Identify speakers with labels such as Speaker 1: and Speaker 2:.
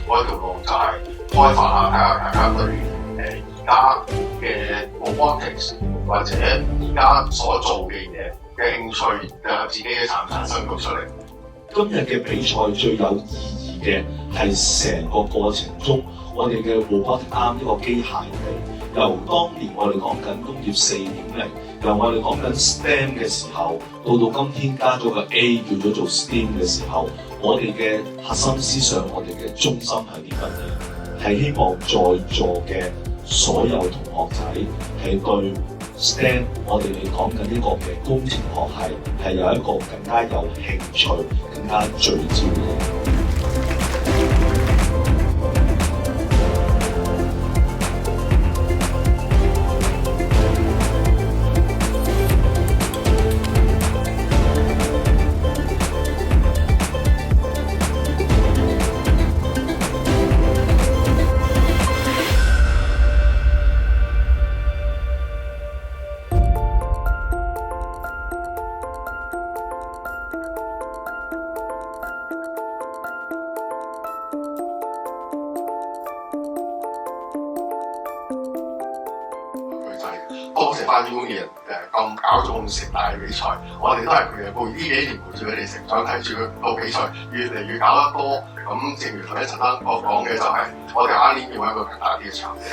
Speaker 1: 嗰條路就係開發下，睇下大家對而家嘅 robotics 或者而家所做嘅嘢嘅興趣，自己嘅產生到出嚟。
Speaker 2: 今日嘅比賽最有意義嘅係成個過程中，我哋嘅 robotic arm 呢個機械臂，由當年我哋講緊工業4.0，由我哋講緊 STEM 嘅時候，到今天加咗個 A 叫咗做 STEAM 嘅時候，我哋嘅核心思想，我哋嘅中心係啲乜嘢？係希望在座嘅所有同學仔係對 STEM 我哋講緊呢個嘅工程學系係有一個更加有興趣、更加聚焦嘅。
Speaker 1: 多謝班 Union 咁搞咗咁盛大嘅比賽，我哋都係佢嘅呢幾年陪住佢哋成長，睇住佢個比賽越嚟越搞得多。咁正如頭先陳生我講嘅就係，我哋下一年要有一個更大啲嘅場地。